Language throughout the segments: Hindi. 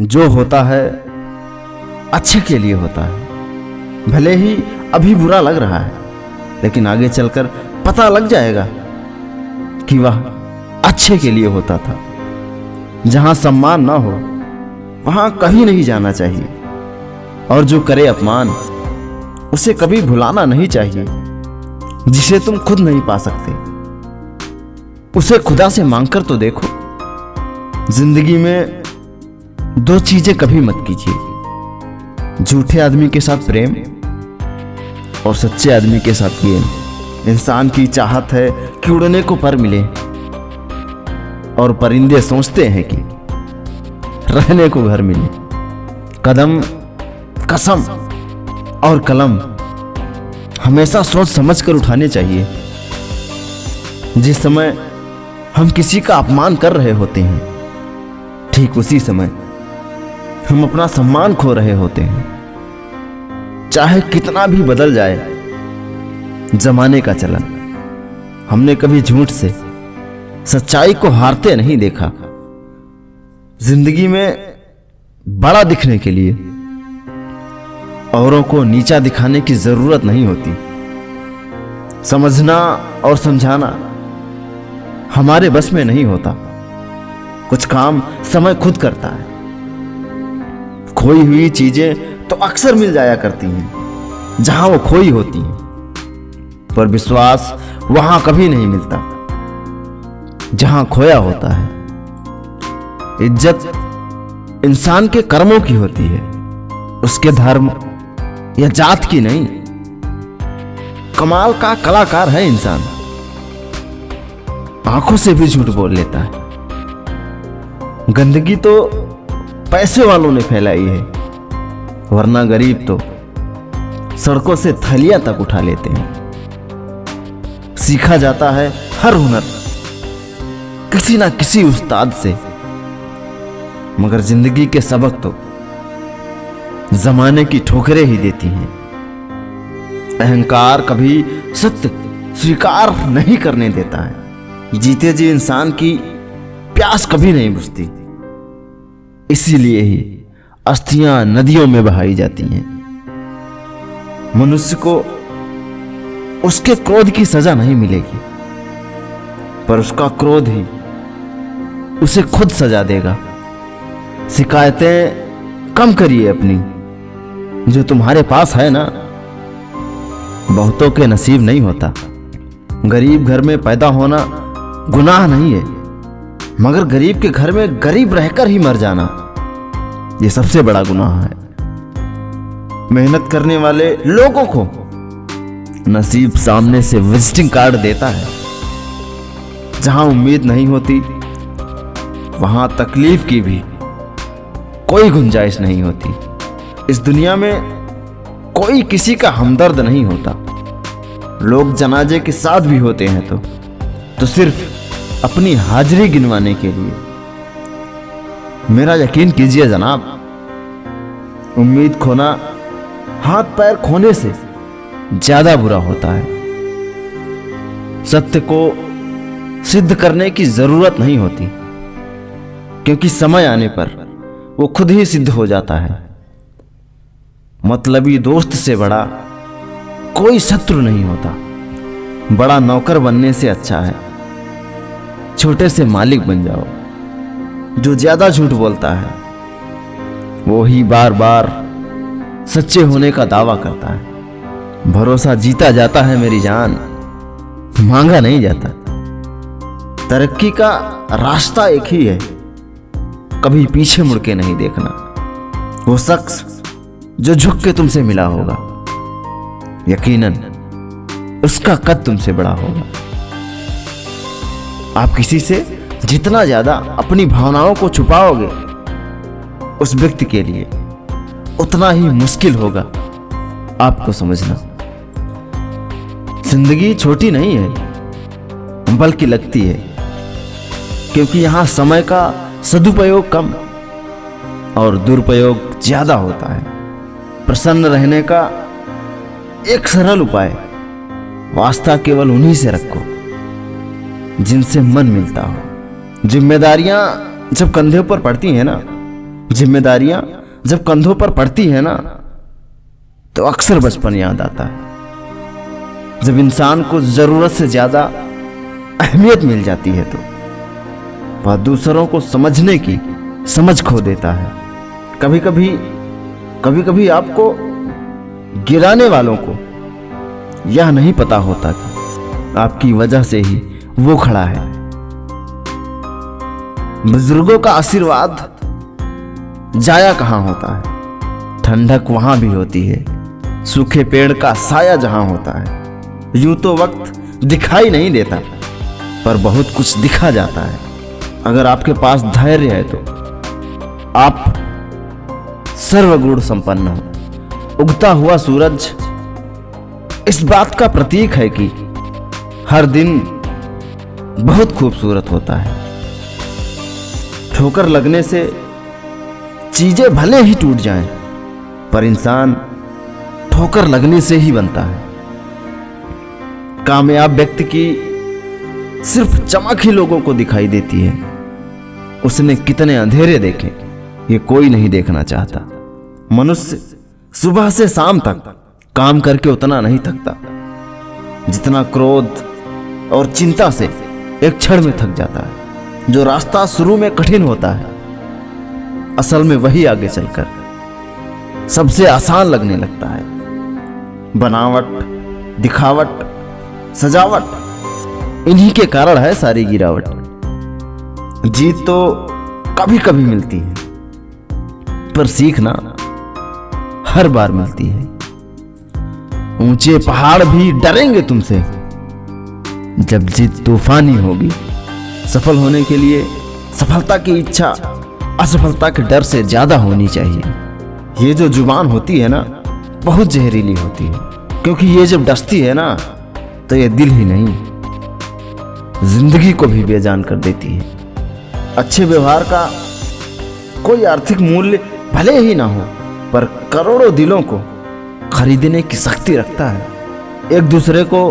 जो होता है अच्छे के लिए होता है। भले ही अभी बुरा लग रहा है, लेकिन आगे चलकर पता लग जाएगा कि वह अच्छे के लिए होता था। जहां सम्मान ना हो वहां कहीं नहीं जाना चाहिए, और जो करे अपमान उसे कभी भुलाना नहीं चाहिए। जिसे तुम खुद नहीं पा सकते उसे खुदा से मांगकर तो देखो। जिंदगी में दो चीजें कभी मत कीजिए, झूठे आदमी के साथ प्रेम और सच्चे आदमी के साथ गेम। इंसान की चाहत है कि उड़ने को पर मिले, और परिंदे सोचते हैं कि रहने को घर मिले। कदम, कसम और कलम हमेशा सोच समझ कर उठाने चाहिए। जिस समय हम किसी का अपमान कर रहे होते हैं, ठीक उसी समय हम अपना सम्मान खो रहे होते हैं। चाहे कितना भी बदल जाए जमाने का चलन, हमने कभी झूठ से सच्चाई को हारते नहीं देखा। जिंदगी में बड़ा दिखने के लिए औरों को नीचा दिखाने की जरूरत नहीं होती। समझना और समझाना हमारे बस में नहीं होता। कुछ काम समय खुद करता है। खोई हुई चीजें तो अक्सर मिल जाया करती हैं जहां वो खोई होती हैं, पर विश्वास वहां कभी नहीं मिलता जहां खोया होता है। इज्जत इंसान के कर्मों की होती है, उसके धर्म या जात की नहीं। कमाल का कलाकार है इंसान, आंखों से भी झूठ बोल लेता है। गंदगी तो पैसे वालों ने फैलाई है, वरना गरीब तो सड़कों से थैलियां तक उठा लेते हैं। सीखा जाता है हर हुनर किसी ना किसी उस्ताद से, मगर जिंदगी के सबक तो जमाने की ठोकरें ही देती हैं। अहंकार कभी सत्य स्वीकार नहीं करने देता है। जीते जी इंसान की प्यास कभी नहीं बुझती, इसीलिए ही अस्थियां नदियों में बहाई जाती हैं। मनुष्य को उसके क्रोध की सजा नहीं मिलेगी, पर उसका क्रोध ही उसे खुद सजा देगा। शिकायतें कम करिए अपनी, जो तुम्हारे पास है ना बहुतों के नसीब नहीं होता। गरीब घर में पैदा होना गुनाह नहीं है, मगर गरीब के घर में गरीब रहकर ही मर जाना ये सबसे बड़ा गुनाह है। मेहनत करने वाले लोगों को नसीब सामने से विजिटिंग कार्ड देता है। जहां उम्मीद नहीं होती वहां तकलीफ की भी कोई गुंजाइश नहीं होती। इस दुनिया में कोई किसी का हमदर्द नहीं होता। लोग जनाजे के साथ भी होते हैं तो सिर्फ अपनी हाजिरी गिनवाने के लिए। मेरा यकीन कीजिए जनाब, उम्मीद खोना हाथ पैर खोने से ज्यादा बुरा होता है। सत्य को सिद्ध करने की जरूरत नहीं होती, क्योंकि समय आने पर वो खुद ही सिद्ध हो जाता है। मतलबी दोस्त से बड़ा कोई शत्रु नहीं होता। बड़ा नौकर बनने से अच्छा है छोटे से मालिक बन जाओ। जो ज्यादा झूठ बोलता है वो ही बार बार सच्चे होने का दावा करता है। भरोसा जीता जाता है मेरी जान, मांगा नहीं जाता। तरक्की का रास्ता एक ही है, कभी पीछे मुड़ के नहीं देखना। वो शख्स जो झुक के तुमसे मिला होगा, यकीनन उसका कद तुमसे बड़ा होगा। आप किसी से जितना ज्यादा अपनी भावनाओं को छुपाओगे, उस व्यक्ति के लिए उतना ही मुश्किल होगा आपको समझना। जिंदगी छोटी नहीं है, बल्कि लगती है, क्योंकि यहां समय का सदुपयोग कम और दुरुपयोग ज्यादा होता है। प्रसन्न रहने का एक सरल उपाय, वास्ता केवल उन्हीं से रखो जिनसे मन मिलता हो। जिम्मेदारियां जब कंधे पर पड़ती हैं ना, जिम्मेदारियां जब कंधों पर पड़ती है ना, तो अक्सर बचपन याद आता है। जब इंसान को जरूरत से ज्यादा अहमियत मिल जाती है तो वह दूसरों को समझने की समझ खो देता है। कभी कभी आपको गिराने वालों को यह नहीं पता होता कि आपकी वजह से ही वो खड़ा है। बुजुर्गों का आशीर्वाद जाया कहां होता है, ठंडक वहां भी होती है। सूखे पेड़ का साया जहां होता है। यूं तो वक्त दिखाई नहीं देता, पर बहुत कुछ दिखा जाता है। अगर आपके पास धैर्य है तो आप सर्वगुण संपन्न हो। उगता हुआ सूरज इस बात का प्रतीक है कि हर दिन बहुत खूबसूरत होता है। ठोकर लगने से चीजें भले ही टूट जाएं, पर इंसान ठोकर लगने से ही बनता है। कामयाब व्यक्ति की सिर्फ चमक ही लोगों को दिखाई देती है। उसने कितने अंधेरे देखे ये कोई नहीं देखना चाहता। मनुष्य सुबह से शाम तक काम करके उतना नहीं थकता जितना क्रोध और चिंता से एक क्षण में थक जाता है। जो रास्ता शुरू में कठिन होता है, असल में वही आगे चलकर सबसे आसान लगने लगता है। बनावट, दिखावट, सजावट, इन्हीं के कारण है सारी गिरावट। जीत तो कभी कभी मिलती है, पर सीखना हर बार मिलती है। ऊंचे पहाड़ भी डरेंगे तुमसे जब जीत तूफानी होगी। सफल होने के लिए सफलता की इच्छा असफलता के डर से ज्यादा होनी चाहिए। ये जो जुबान होती है ना, बहुत जहरीली होती है, क्योंकि ये जब डसती है ना, तो ये दिल ही नहीं जिंदगी को भी बेजान कर देती है। अच्छे व्यवहार का कोई आर्थिक मूल्य भले ही ना हो, पर करोड़ों दिलों को खरीदने की शक्ति रखता है। एक दूसरे को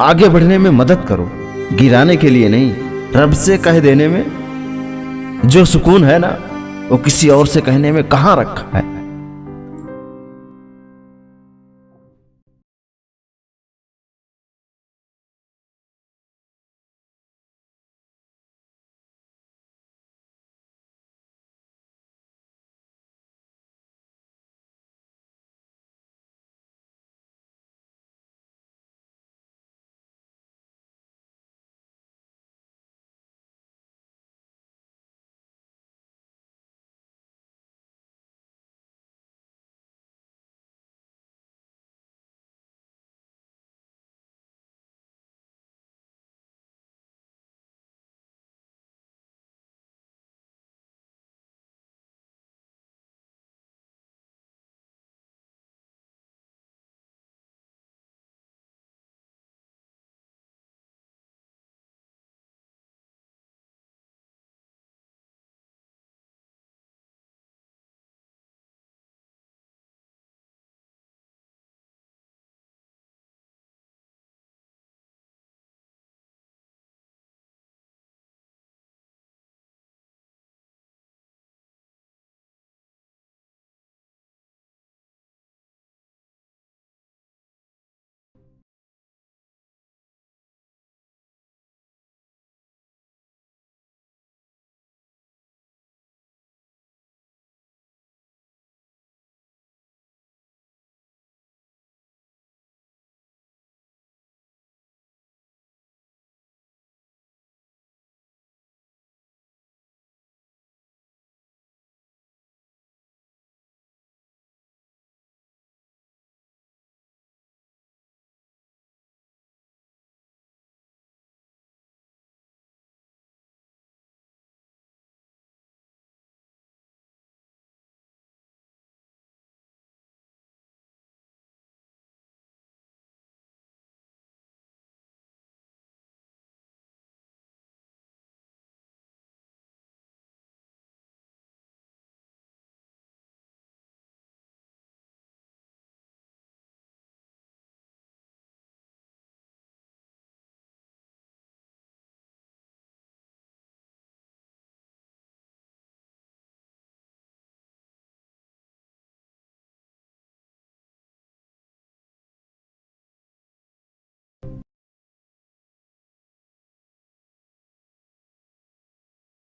आगे बढ़ने में मदद करो, गिराने के लिए नहीं। रब से कह देने में जो सुकून है ना, वो किसी और से कहने में कहाँ रखा है।